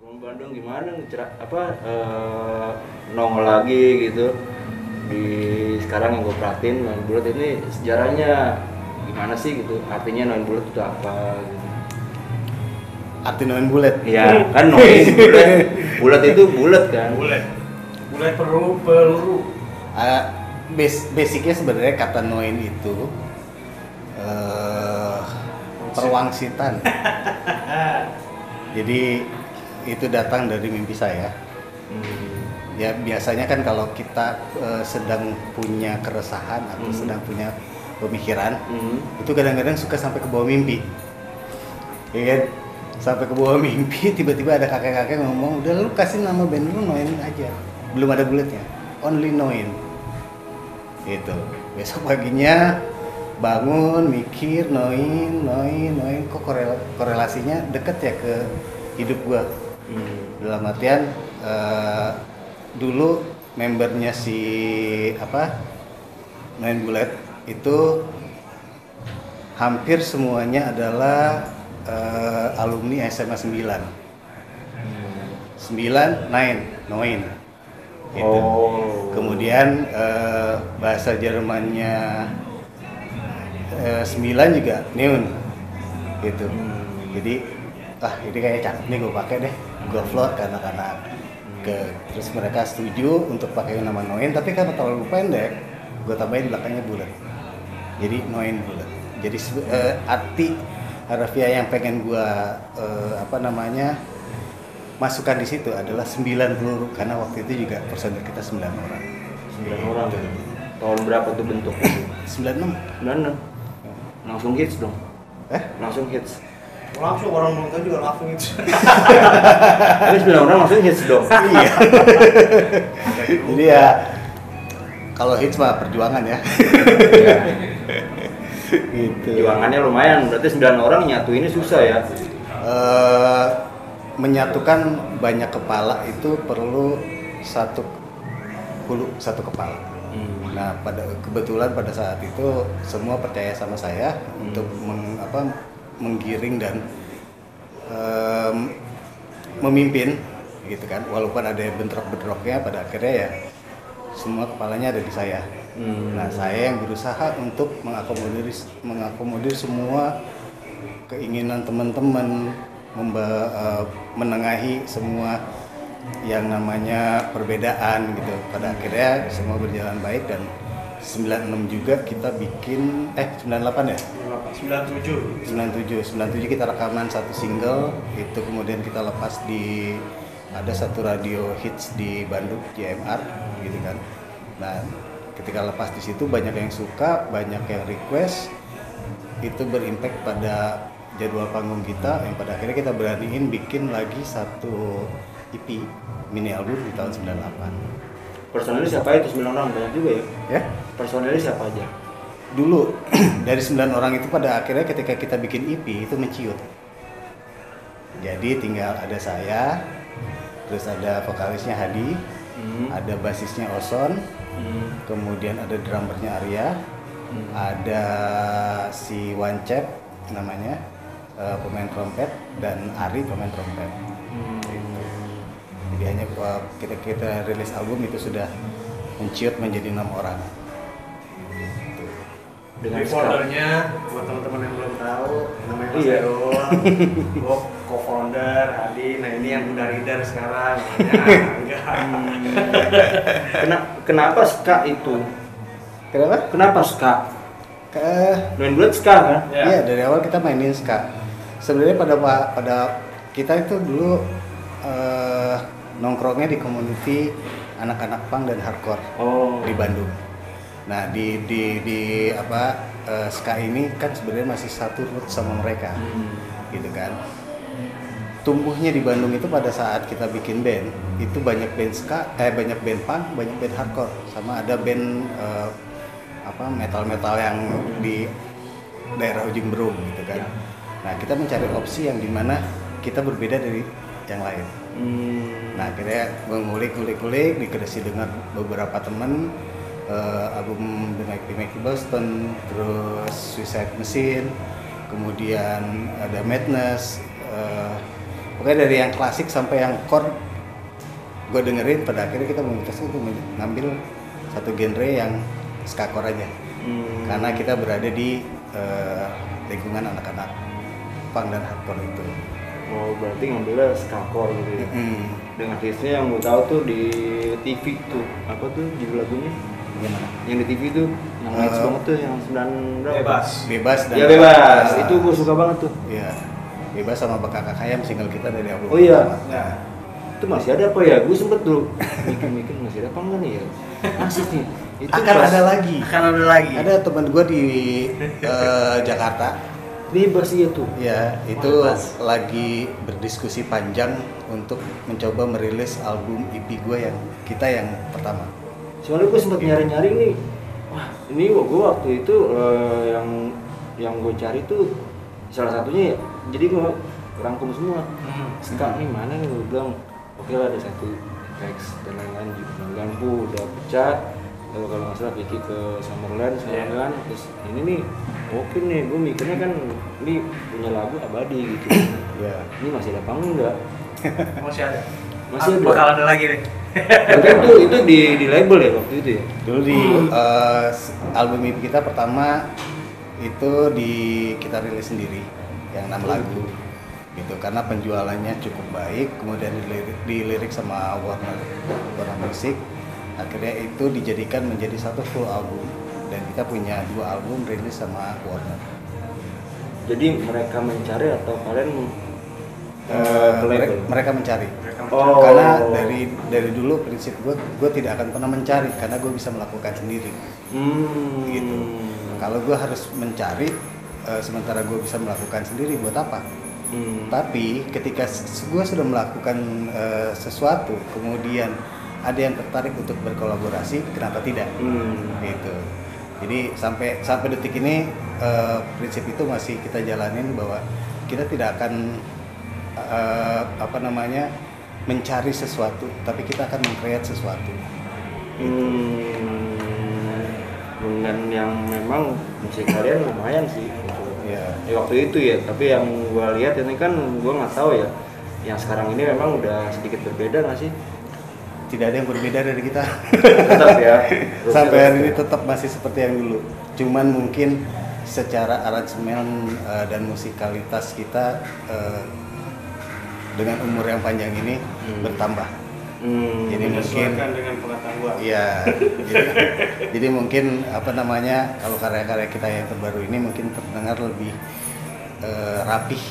Kalau Bandung gimana nih nongol lagi gitu di sekarang yang gue perhatiin main bulat ini sejarahnya gimana sih gitu, artinya main bulat itu apa gitu. Arti noin bulet. Iya kan noin bulat itu bulat kan. Bulet peluru. Basicnya sebenarnya kata noin itu perwangsitan. Jadi itu datang dari mimpi saya. Ya biasanya kan kalau kita sedang punya keresahan atau sedang punya pemikiran, itu kadang-kadang suka sampai ke bawah mimpi. Ya kan? Sampai ke bawah mimpi, tiba-tiba ada kakek-kakek ngomong, udah lu kasih nama band lu Noin aja, belum ada buletnya, only Noin. Gitu. Besok paginya bangun mikir Noin, kok korelasinya deket ya ke hidup gua. Dalam artian dulu membernya si Noin Bulet itu hampir semuanya adalah alumni SMA 9. 9 Noin gitu. Kemudian bahasa Jermannya 9 juga Neun gitu. Jadi ini kayak cakep nih, gue pakai deh, gue float ke anak-anak. Terus mereka setuju untuk pakai nama Noin, tapi karena terlalu pendek gue tambahin belakangnya bulat, jadi Noin bulat. Jadi arti harfiah yang pengen gua masukkan di situ adalah 9 peluru, karena waktu itu juga personil kita 9 orang. 9 orang gitu. Tahun berapa tuh bentuknya? 96. 96. Langsung hits dong. Langsung hits. Langsung orang nonton juga langsung itu. Tapi 9 orang langsung hits dong. Iya. Jadi ya kalau hits mah perjuangan ya. Iya. Gitu. Perjuangannya lumayan, berarti 9 orang nyatu ini susah ya. Menyatukan banyak kepala itu perlu satu kepala. Nah, kebetulan pada saat itu semua percaya sama saya untuk menggiring dan memimpin gitu kan. Walaupun ada bentrok-bentroknya, pada akhirnya ya semua kepalanya ada di saya. Nah, saya yang berusaha untuk mengakomodir semua keinginan teman-teman, menengahi semua yang namanya perbedaan gitu. Pada akhirnya semua berjalan baik, dan 96 juga kita bikin 98 ya? 97 kita rekaman satu single, itu kemudian kita lepas di ada satu radio hits di Bandung, JMR gitu kan. Nah, ketika lepas di situ banyak yang suka, banyak yang request, itu berimpact pada jadwal panggung kita, yang pada akhirnya kita beraniin bikin lagi satu EP mini album di tahun 98. Personelnya siapa itu 9 orang? Banyak juga ya? Ya? Personelnya siapa aja? Dulu dari 9 orang itu pada akhirnya ketika kita bikin EP itu menciut. Jadi tinggal ada saya, terus ada vokalisnya Hadi, ada basisnya Oson, kemudian ada drummernya Arya, ada si Wancep namanya, pemain trompet, dan Ari pemain trompet. Jadi hanya kita rilis album itu sudah menciut menjadi 6 orang. Dengan foundernya, buat teman-teman yang belum tahu, namanya Mas Iya. Erul, gue co-founder, Hadi, nah ini yang udah leader sekarang. Kenapa ska itu? Kenapa? Kenapa ska? Main bulat ska kan? Iya, dari awal kita mainin ska. Sebenarnya pada kita itu dulu nongkrongnya di community anak-anak punk dan hardcore di Bandung. Nah, di ska ini kan sebenarnya masih satu root sama mereka, gitu kan. Tumbuhnya di Bandung itu pada saat kita bikin band, itu banyak band ska, banyak band punk, banyak band hardcore, sama ada band metal-metal yang di daerah ujung Berung gitu kan. Nah, kita mencari opsi yang dimana kita berbeda dari yang lain. Nah, akhirnya ngulik-ngulik, dikasih dengar beberapa teman, album The Mighty Boston, terus Suicide Machine, kemudian ada Madness, Pokoknya dari yang klasik sampai yang core gue dengerin. Pada akhirnya kita memutuskan untuk ngambil satu genre yang ska core aja. Karena kita berada di lingkungan anak-anak punk dan hardcore itu. Oh, berarti ngambilnya ska core gitu ya. Dengan hitsnya yang gue tahu tuh di TV tuh, apa tuh judul lagunya? Gimana? Yang di TV tuh, yang hits banget tuh, yang 9 berapa? Bebas dan Ya bebas, itu gue suka banget tuh. Iya. Bebas sama Bakak Ayam single kita dari album Oh iya. pertama. Nah, Itu masih ada apa ya? Gue sempet tuh mikir-mikir masih ada apa enggak nih ya? Asik nih. Itu akan pas ada lagi. Akan ada lagi. Ada teman gue di Jakarta. bebas iya tuh. Ya, itu Bebas. lagi berdiskusi panjang untuk mencoba merilis album EP gue yang pertama. Soalnya gue sempet nyari-nyari nih. Wah, ini gue waktu itu yang gue cari tuh salah satunya ya. Jadi gue rangkum semua. Ska nih mana nih, gue bilang oke lah ada satu teks dan lain-lain juga. Lampu udah pecah. Lalu kalau nggak salah Vicky ke Summerland, terus ini nih oke nih, gue mikirnya kan ini punya lagu abadi gitu. Ya. Ini masih ada apa enggak? Masih ada. Masih ada. Bakal ada lagi nih. Tapi itu di label ya waktu itu ya? Dulu di album EP kita pertama itu kita rilis sendiri yang 6 lagu gitu, karena penjualannya cukup baik, kemudian dilirik sama Warner Music, akhirnya itu dijadikan menjadi satu full album dan kita punya 2 album rilis sama Warner. Jadi mereka mencari atau kalian ke label? Mereka mencari. Oh. Karena dari dulu prinsip gue tidak akan pernah mencari karena gue bisa melakukan sendiri. Gitu. Kalau gue harus mencari sementara gue bisa melakukan sendiri, buat apa? Tapi ketika gue sudah melakukan sesuatu, kemudian ada yang tertarik untuk berkolaborasi, kenapa tidak? Gitu. Jadi sampai detik ini prinsip itu masih kita jalanin, bahwa kita tidak akan mencari sesuatu, tapi kita akan meng-create sesuatu. Dengan yang memang musik kalian lumayan sih gitu. Ya. Waktu itu ya, tapi yang gua lihat ini kan gua nggak tahu ya, yang sekarang ini memang udah sedikit berbeda nggak sih? Tidak ada yang berbeda dari kita. Tetap ya. Sampai hari ini tetap masih seperti yang dulu. Cuman mungkin secara aransemen dan musikalitas kita dengan umur yang panjang ini bertambah. Jadi mungkin Menyesuaikan dengan pengetahuan. iya. jadi mungkin kalau karya-karya kita yang terbaru ini mungkin terdengar lebih rapih,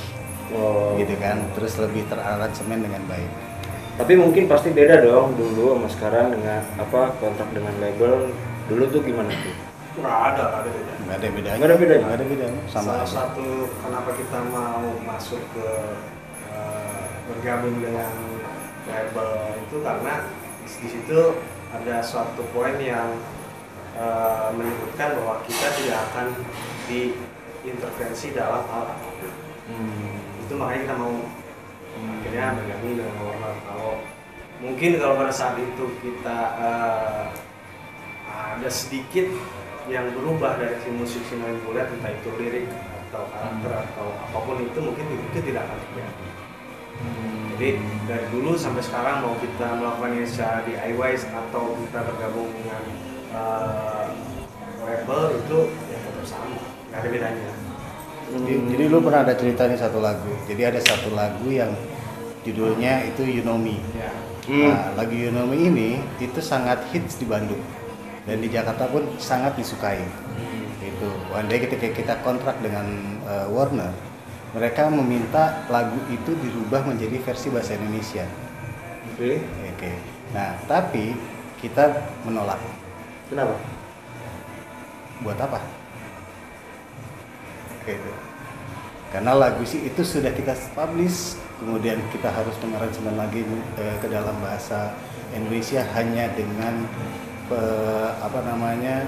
gitu kan. Terus lebih teraransemen dengan baik. Tapi mungkin pasti beda dong dulu sama sekarang dengan kontrak dengan label. Dulu tuh gimana tuh? Nggak ada bedanya. Nggak ada bedanya. Nggak ada bedanya? Nggak ada bedanya. Sama Salah aja. satu kenapa kita mau masuk ke bergabung dengan label itu karena di situ ada suatu poin yang menyebutkan bahwa kita tidak akan diintervensi dalam hal apapun. Itu makanya kita mau akhirnya bergabung dengan Warner. Kalau pada saat itu kita ada sedikit yang berubah dari si musik si main bulat, entah itu lirik atau karakter atau apapun itu, mungkin itu tidak akan terjadi. Jadi dari dulu sampai sekarang mau kita melakukan ini secara DIY atau kita bergabung dengan label, itu ya tetap sama, nggak ada bedanya. Jadi lu pernah ada cerita nih satu lagu. Jadi ada satu lagu yang judulnya itu You Know Me. Ya. Nah, lagu You Know Me ini itu sangat hits di Bandung dan di Jakarta pun sangat disukai. Itu one day ketika kita kontrak dengan Warner, mereka meminta lagu itu dirubah menjadi versi bahasa Indonesia. Oke. Nah, tapi kita menolak. Kenapa? Buat apa? Gitu. Karena lagu sih itu sudah kita publish, kemudian kita harus mengaransemen lagi ke dalam bahasa Indonesia hanya dengan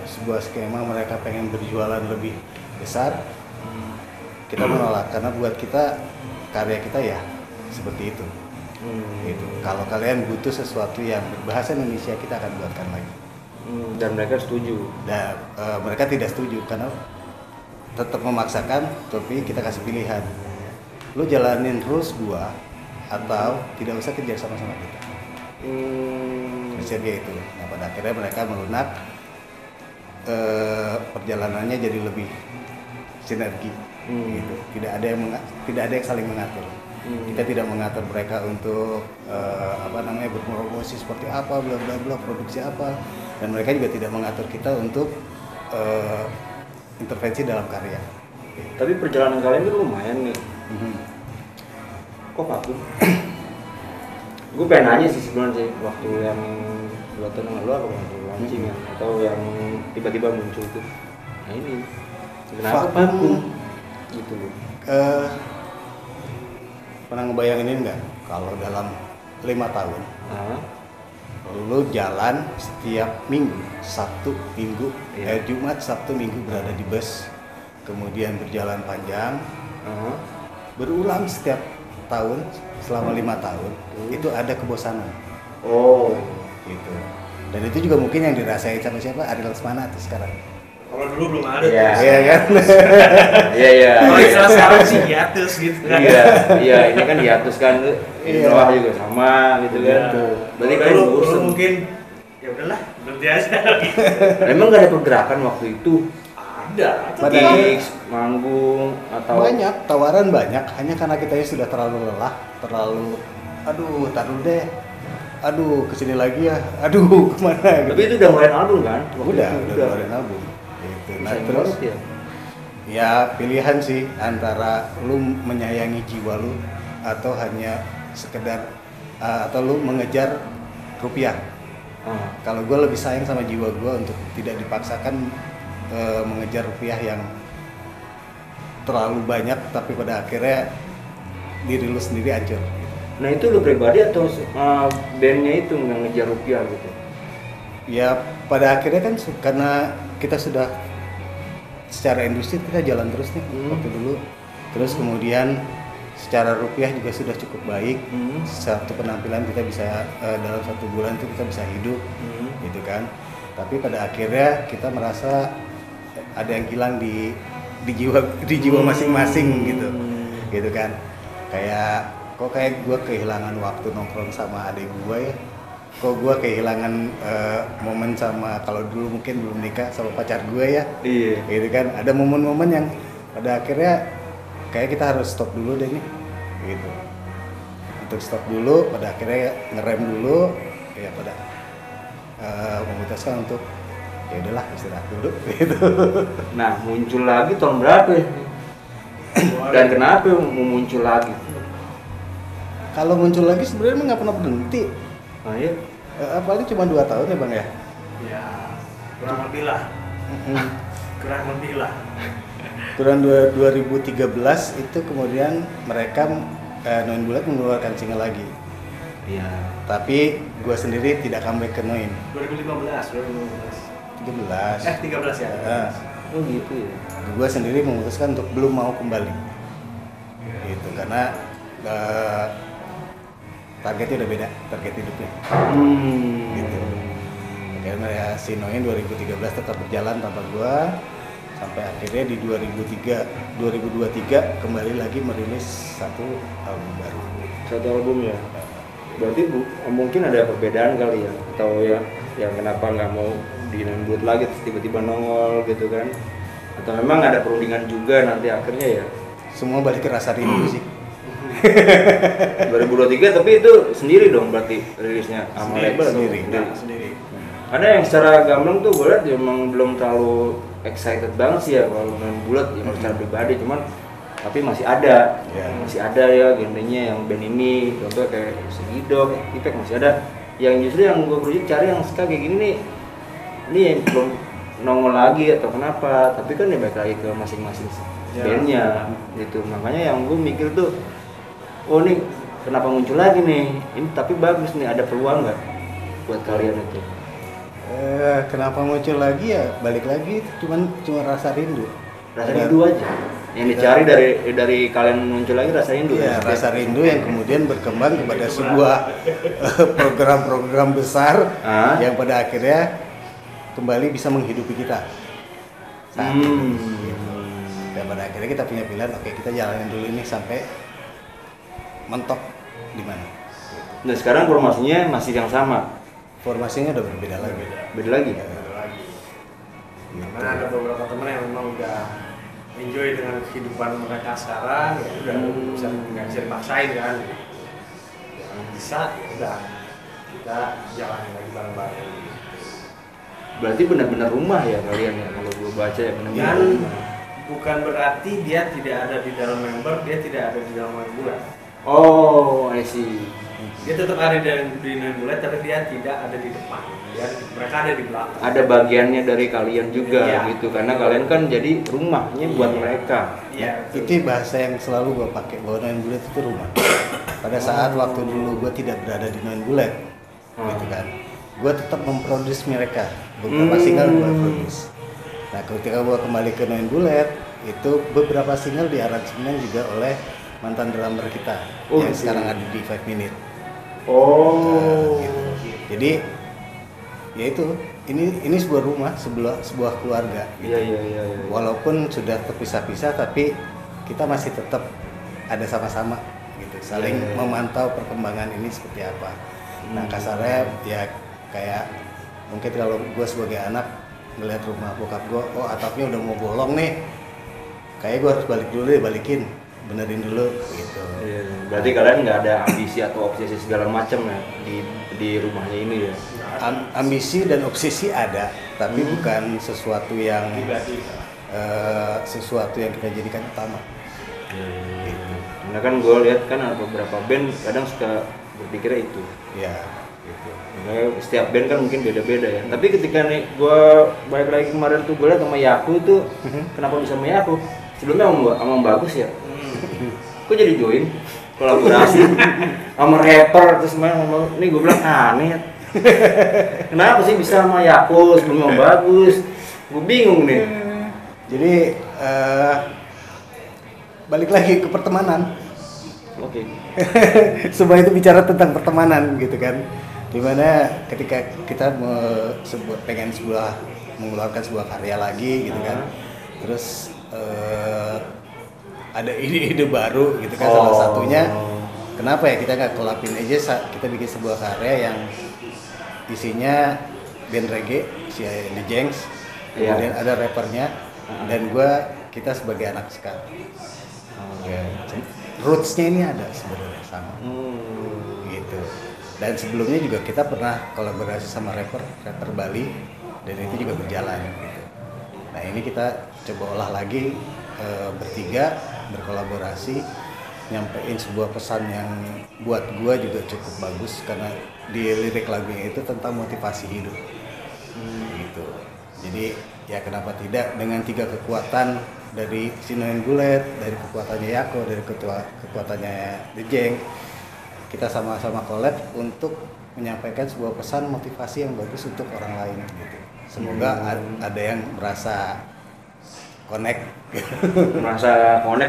sebuah skema mereka pengen berjualan lebih besar. Kita menolak karena buat kita karya kita ya seperti itu. Gitu. Kalau kalian butuh sesuatu yang berbahasa Indonesia, kita akan buatkan lagi. Dan mereka setuju. Dan mereka tidak setuju karena tetap memaksakan, tapi kita kasih pilihan. Lu jalanin rules gua atau tidak usah kerja sama-sama kita. Prinsipnya itu. Nah, pada akhirnya mereka melunak, perjalanannya jadi lebih sinergi. Gitu. Tidak ada yang saling mengatur. Kita tidak mengatur mereka untuk berpromosi seperti apa, bla bla bla, produksi apa, dan mereka juga tidak mengatur kita untuk intervensi dalam karya. Tapi perjalanan kalian tuh lumayan nih. Kok vakum? Gue pengen nanya sih sebenarnya waktu yang 2 tahun yang lalu apa waktu launching ya, atau yang tiba-tiba muncul tuh. Nah ini kenapa vakum? Gitu loh. Pernah ngebayangin ini nggak? Kalau dalam 5 tahun, lu jalan setiap minggu, Sabtu, Minggu, Jumat, Sabtu, Minggu berada di bus, kemudian berjalan panjang, berulang setiap tahun selama 5 tahun, itu ada kebosanan. Gitu. Dan itu juga mungkin yang dirasain sama siapa? Ariel Lesmana tuh sekarang. Kalau dulu belum ada. Iya kan? Iya. Kalau istilah sekarang sih hiatus gitu kan. Iya, ini kan hiatus kan. Noah juga sama gitu kan. Berarti kan dulu mungkin ya udahlah, berhenti aja. Emang gak ada pergerakan waktu itu? Ada. Gigs, manggung atau banyak, tawaran banyak, hanya karena kita sudah terlalu lelah, taruh deh. Aduh, kesini lagi ya. Aduh, kemana gitu. Tapi itu udah ngeluarin album kan? Udah ngeluarin album. Gitu. Nah, terus ya pilihan sih antara lu menyayangi jiwa lu atau hanya sekedar atau lu mengejar rupiah. Kalau gue lebih sayang sama jiwa gue untuk tidak dipaksakan mengejar rupiah yang terlalu banyak, tapi pada akhirnya diri lu sendiri hancur. Nah itu lu pribadi atau bandnya itu nggak ngejar rupiah gitu? Ya pada akhirnya kan karena kita sudah secara industri kita jalan terus nih waktu dulu, terus kemudian secara rupiah juga sudah cukup baik. Satu penampilan kita bisa dalam 1 bulan itu kita bisa hidup, gitu kan. Tapi pada akhirnya kita merasa ada yang hilang di jiwa masing-masing gitu kan. Kayak gue kehilangan waktu nongkrong sama adik gue ya. Kok gue kehilangan momen sama, kalau dulu mungkin belum nikah, sama pacar gue ya. Iya. Gitu kan. Ada momen-momen yang pada akhirnya kayak kita harus stop dulu deh nih. Gitu. Untuk stop dulu, pada akhirnya ngerem dulu, ya pada memutuskan untuk ya udahlah istirahat dulu gitu. Nah, muncul lagi tahun berapa ya? Dan kenapa mau muncul lagi? Kalau muncul lagi sebenarnya nggak pernah berhenti. Iya. Paling cuma 2 tahun ya bang ya? Ya, kurang lebih lah. Kurang 2013 itu kemudian mereka Noin Bulat mengeluarkan single lagi. Iya. Tapi gue sendiri tidak comeback ke Noin. 2013 ya. Oh gitu ya. Gue sendiri memutuskan untuk belum mau kembali. Gitu karena targetnya udah beda, target hidupnya. Gitu. Karena ya si Noin 2013 tetap berjalan tanpa gue, sampai akhirnya di 2023 kembali lagi merilis 1 album baru. 1 album ya. Berarti mungkin ada perbedaan kali ya, atau ya yang kenapa nggak mau di-reboot lagi terus tiba-tiba nongol gitu kan? Atau memang ada perundingan juga nanti akhirnya ya? Semua balik ke rasa rindu sih. 2023 tapi itu sendiri dong berarti rilisnya sama label sendiri. Karena yang secara gamblang tuh gue liat emang belum terlalu excited banget sih ya kalau Noin Bulat ya secara pribadi, cuman tapi masih ada ya genrenya yang band ini, contoh kayak Segidok, Ipek masih ada. Yang justru yang gue berusaha cari yang ska kayak gini nih, ini yang belum nongol lagi atau kenapa, tapi kan ya balik lagi ke masing-masing bandnya gitu. Makanya yang gue mikir tuh, oh nih kenapa muncul lagi nih, ini tapi bagus nih, ada peluang nggak buat kalian itu? Kenapa muncul lagi ya balik lagi cuma rasa rindu. Rasa rindu aja yang dicari dari kalian muncul lagi, rasa rindu. Iya, rasa rindu yang kemudian berkembang kepada sebuah program-program besar yang pada akhirnya kembali bisa menghidupi kita saat ini. Dan pada akhirnya kita punya pilihan, oke kita jalanin dulu ini sampai mentok di mana. Nah sekarang formasinya masih yang sama. Formasinya udah berbeda lagi. Beda lagi. Karena ada beberapa teman yang memang udah enjoy dengan kehidupan mereka sekarang, ya udah nggak bisa dipaksain kan. Yang bisa udah kita jalanin lagi bareng-bareng. Berarti benar-benar rumah ya kalian ya, kalau gue baca ya benar-benar Dan rumah. bukan berarti dia tidak ada di dalam member, dia tidak ada di dalam bulan. Oh, I see. Dia tetap ada di bulan, tapi dia tidak ada di depan. Mereka ada di belakang. Ada bagiannya dari kalian juga Iya. gitu, karena kalian kan jadi rumahnya buat mereka. Iya. Itu bahasa yang selalu gue pakai, bahwa Noin Bulet itu rumah. Pada saat waktu dulu gue tidak berada di Noin Bulet, gitu kan, gue tetap memproduksi mereka. Beberapa single gue produce. Nah ketika gue kembali ke Noin Bulet, itu beberapa single diaransemen juga oleh mantan drummer kita yang gitu. sekarang ada di 5 Minute. Oh. Gitu. Jadi ya itu, ini sebuah rumah, sebuah keluarga. Gitu. Iya. Walaupun sudah terpisah-pisah, tapi kita masih tetap ada sama-sama, gitu. Saling memantau perkembangan ini seperti apa. Nah kasarnya ya kayak mungkin kalau gue sebagai anak ngeliat rumah bokap gue, oh atapnya udah mau bolong nih, kayak gue harus balik dulu deh, balikin, benerin dulu, gitu. Iya. Berarti kalian nggak ada ambisi atau obsesi segala macam ya di rumahnya ini ya? Ambisi dan obsesi ada, tapi bukan sesuatu yang sesuatu yang kita jadikan utama. Gitu. Karena kan gue lihat kan ada beberapa band kadang suka berpikirnya itu. Ya, gitu. Makanya setiap band kan mungkin beda-beda ya. Tapi ketika nih gue balik lagi kemarin tuh gue lihat sama Yaku tuh, kenapa bisa sama Yaku? Sebelumnya sama Bagus ya. Kok jadi join kolaborasi sama rapper terus main sama ini, gue bilang aneh. Kenapa sih bisa sama Yaku sebelumnya sama Bagus? Gue bingung nih. Jadi balik lagi ke pertemanan. Oke. Semua itu bicara tentang pertemanan gitu kan. Dimana ketika kita pengen mengeluarkan sebuah karya lagi gitu kan. Terus ada ide-ide baru gitu kan. Salah satunya kenapa ya kita nggak collabin aja, kita bikin sebuah karya yang isinya band reggae si The Jengs, kemudian ada rappernya dan kita sebagai anak ska. Rootsnya ini ada sebenarnya sama, gitu. Dan sebelumnya juga kita pernah kolaborasi sama rapper Bali dan itu juga berjalan. Gitu. Nah ini kita coba olah lagi bertiga berkolaborasi, nyampein sebuah pesan yang buat gua juga cukup bagus karena di lirik lagunya itu tentang motivasi hidup. Gitu. Jadi ya kenapa tidak dengan 3 kekuatan dari Noin Bulet, dari kekuatannya Yako, dari kekuatannya The Jeng, kita sama-sama collab untuk menyampaikan sebuah pesan motivasi yang bagus untuk orang lain gitu. Semoga ada yang merasa connect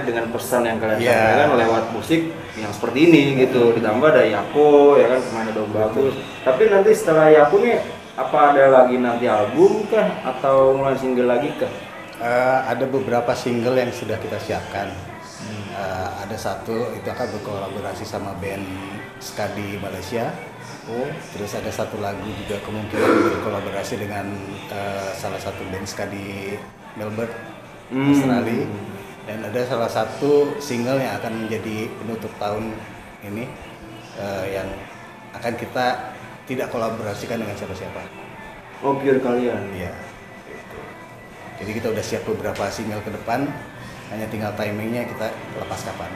dengan pesan yang kalian sampaikan lewat musik yang seperti ini gitu. Ditambah ada Yako ya kan, kemarin ada Bagus. Tapi nanti setelah Yako nih apa ada lagi nanti album kah atau mulai single lagi kah? Ada beberapa single yang sudah kita siapkan. Ada satu itu akan berkolaborasi sama band ska di Malaysia. Terus ada satu lagu juga kemungkinan berkolaborasi dengan salah satu band ska di Melbourne, Australia. Dan ada salah satu single yang akan menjadi penutup tahun ini yang akan kita tidak kolaborasikan dengan siapa-siapa. Oh, pure kalian? Iya. Jadi kita udah siap beberapa single ke depan, hanya tinggal timingnya kita lepas kapan.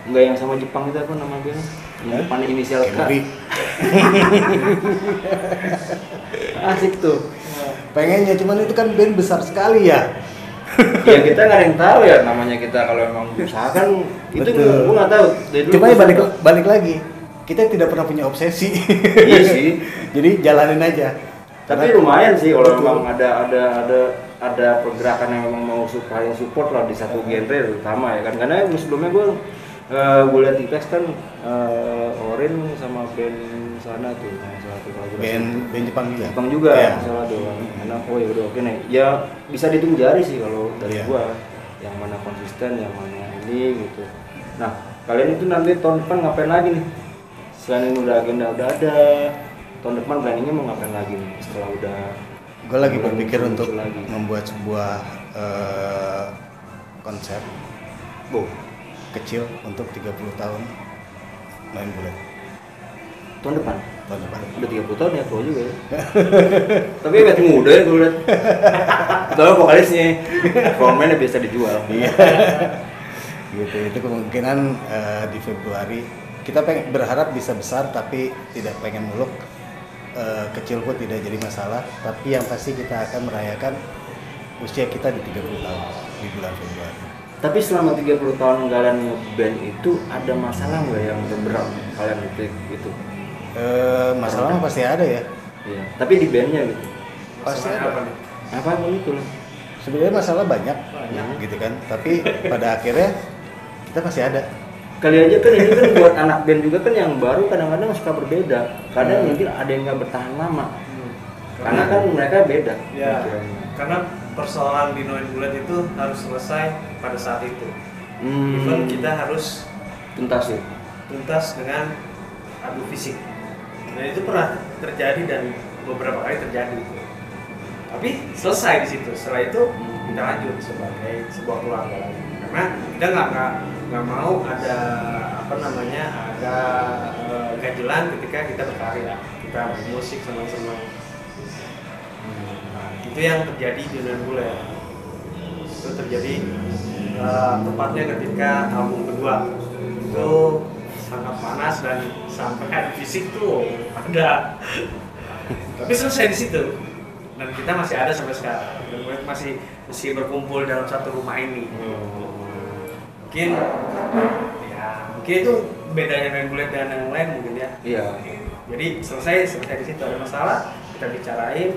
Enggak yang sama Jepang itu apa nama bandnya? Yang depannya inisial K. Asik tuh. Pengennya, cuman itu kan band besar sekali ya. Ya kita nggak ada yang tahu ya namanya kita kalau emang usaha kan itu gue nggak tahu. Cuma ya balik lagi, kita tidak pernah punya obsesi. Iya sih. Jadi jalanin aja. Tapi lumayan sih kalau memang ada pergerakan yang memang mau supaya support lah di satu genre terutama ya kan, karena sebelumnya gue lihat di teks kan Orin sama band sana tuh salah satu band Jepang juga ya. Salah tuh karena ya udah oke nih ya bisa dihitung jari sih kalau dari gua yang mana konsisten yang mana ini gitu. Nah kalian itu nanti tahun depan ngapain lagi nih? Selain udah agenda udah ada, tahun depan planningnya mau ngapain lagi nih setelah udah? Gue lagi berpikir muncul untuk lagi. membuat sebuah konsep kecil untuk 30 tahun main bulet. Tahun depan? Tahun depan. Udah 30 tahun ya, tua juga ya. Tapi masih muda ya gue liat. Soalnya vokalisnya, frontman-nya biasa dijual. Iya. Gitu, itu kemungkinan di Februari. Kita berharap bisa besar tapi tidak pengen muluk. Kecil pun tidak jadi masalah, tapi yang pasti kita akan merayakan usia kita di 30 tahun di bulan Februari. Tapi selama 30 tahun kalian nge-band itu ada masalah nggak yang berat kalian itu? Masalah pasti ada ya. Iya. Tapi di bandnya gitu. Pasti Masalahnya ada. apa nih? Apa itu loh? Sebenarnya masalah banyak, gitu kan. Tapi pada akhirnya kita masih ada. Kali aja kan ini kan buat anak band juga kan yang baru kadang-kadang suka berbeda. Kadang mungkin ada yang nggak bertahan lama. Karena kan mereka beda. Ya, pikirannya. karena persoalan di Noin Bulet itu harus selesai pada saat itu. Even kita harus tuntas ya. tuntas dengan adu fisik. Dan itu pernah terjadi dan beberapa kali terjadi. Tapi selesai di situ. Setelah itu kita lanjut sebagai sebuah keluarga lagi. Karena kita nggak mau ada ada ganjelan ketika kita berkarya, kita bermusik senang-senang. Nah, itu yang terjadi di Noin Bulet. Itu terjadi tepatnya ketika album kedua itu sangat panas dan sampai fisik tuh ada. Tapi selesai di situ dan kita masih ada sampai sekarang. Dan masih berkumpul dalam satu rumah ini. Mungkin itu bedanya Noin Bulet dan yang lain mungkin ya. Iya. Jadi selesai di situ, ada masalah kita bicarain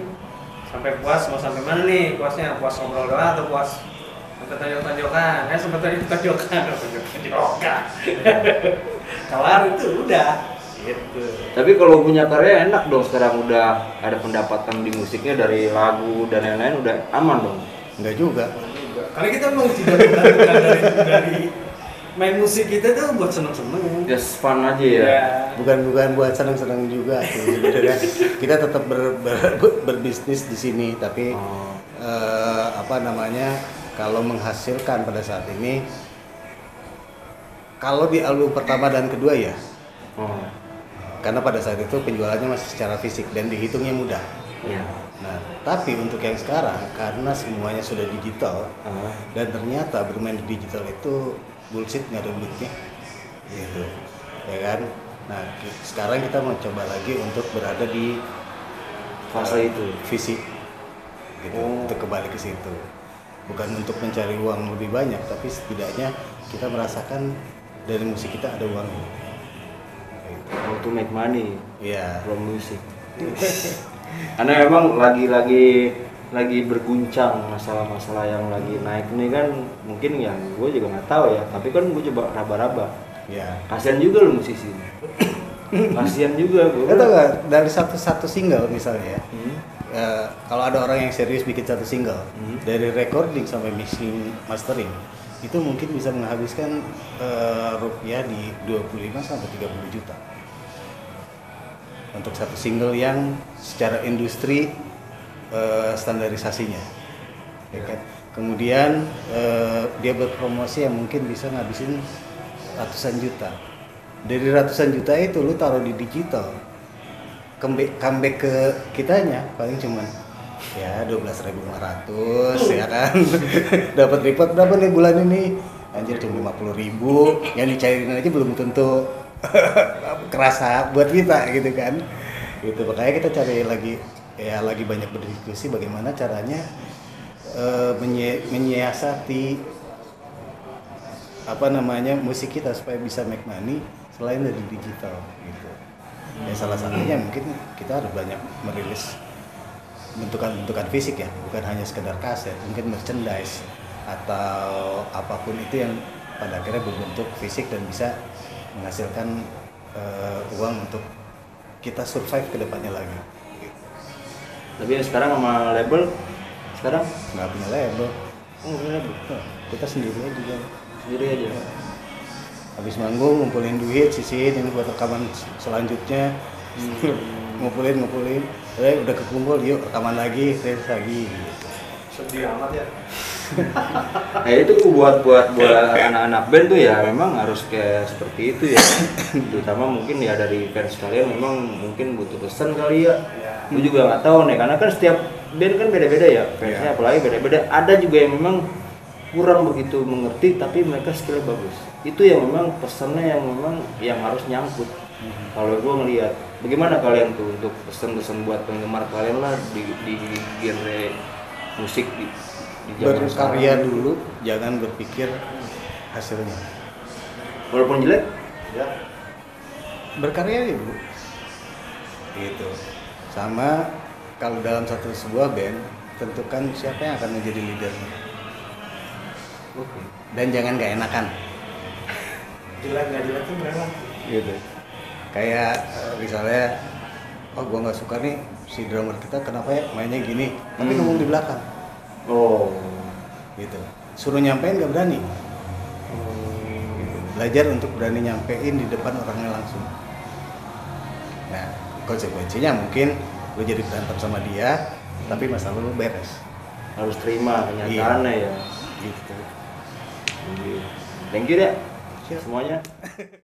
sampai puas. Mau sampai mana nih puasnya? Puas ngobrol doang atau puas sampai tonjok-tonjokan? Sampai tonjok-tonjokan. Kelar itu udah gitu. Tapi kalau punya karya enak dong, sekarang udah ada pendapatan di musiknya dari lagu dan lain-lain, udah aman dong. Enggak juga. Karena kita memang tidak menggantungkan dari main musik kita tuh buat seneng-seneng. Just fun aja ya. Bukan buat senang-senang juga sih sebenarnya. Kita tetap berbisnis di sini, tapi kalau menghasilkan pada saat ini, kalau di album pertama dan kedua ya, karena pada saat itu penjualannya masih secara fisik dan dihitungnya mudah. Iya. Nah, tapi untuk yang sekarang karena semuanya sudah digital dan ternyata bermain di digital itu bullshit, nggak ada duitnya, gitu, ya kan? Nah, sekarang kita mau coba lagi untuk berada di Fase itu fisik, gitu, untuk kembali ke situ. Bukan untuk mencari uang lebih banyak, tapi setidaknya kita merasakan dari musik kita ada uangnya. how to make money Iya. from music. Karena memang lagi berguncang masalah-masalah yang lagi naik ini kan, mungkin yang gue juga nggak tahu ya, tapi kan gue coba raba-raba. Ya. Kasian juga lo musisi. Kasian juga gue. Tahu nggak, dari satu single misalnya ya, kalau ada orang yang serius bikin satu single, dari recording sampai mixing mastering, itu mungkin bisa menghabiskan rupiah di 25 sampai 30 juta untuk satu single yang secara industri standarisasinya, ya kan? Kemudian dia berpromosi yang mungkin bisa ngabisin ratusan juta. Dari ratusan juta itu lu taruh di digital, comeback ke kitanya paling cuman ya 12.500 ya kan. Dapat report berapa nih bulan ini? Anjir cuma 50.000, yang dicairin aja belum tentu kerasa buat kita gitu kan. Gitu, makanya kita cari lagi banyak berdiskusi bagaimana caranya menyiasati musik kita supaya bisa make money selain dari digital gitu. Ya salah satunya mungkin kita harus banyak merilis bentukan fisik ya, bukan hanya sekedar kaset, mungkin merchandise atau apapun itu yang pada akhirnya berbentuk fisik dan bisa menghasilkan uang untuk kita survive ke depannya lagi. Tapi yang sekarang sama label sekarang Nggak punya label, nggak punya label, kita sendiri aja. sendiri aja. habis manggung ngumpulin duit, sisihin ini buat rekaman selanjutnya. ngumpulin udah kekumpul, yuk rekaman lagi, terus lagi gitu. Sedih amat ya. Nah itu buat anak-anak band tuh ya memang harus kayak seperti itu ya. Terutama mungkin ya dari fans kalian memang mungkin butuh pesan kali ya. Gue juga nggak tahu nih, karena kan setiap band kan beda-beda ya, fansnya apalagi beda-beda. Ada juga yang memang kurang begitu mengerti tapi mereka skillnya bagus. Itu yang memang pesannya yang memang yang harus nyangkut. Kalau gue ngelihat, bagaimana kalian tuh untuk pesan-pesan buat penggemar kalian lah di genre musik di zaman berkarya dulu, jangan berpikir hasilnya. Walaupun jelek, Ya. Berkarya dulu. Gitu. Sama kalau dalam sebuah band, tentukan siapa yang akan menjadi leadernya. oke. Dan jangan gak enakan. Jelek nggak jelek tuh memang. Gitu. Kayak misalnya, oh gua nggak suka nih si drummer kita kenapa ya mainnya gini, tapi ngomong di belakang. Oh, Gitu. Suruh nyampein gak berani. Gitu. Belajar untuk berani nyampein di depan orangnya langsung. Nah, konsekuensinya mungkin lu jadi berantem sama dia, tapi masalah lu beres. harus terima kenyataannya ya. Gitu. Thank you deh Siap. semuanya.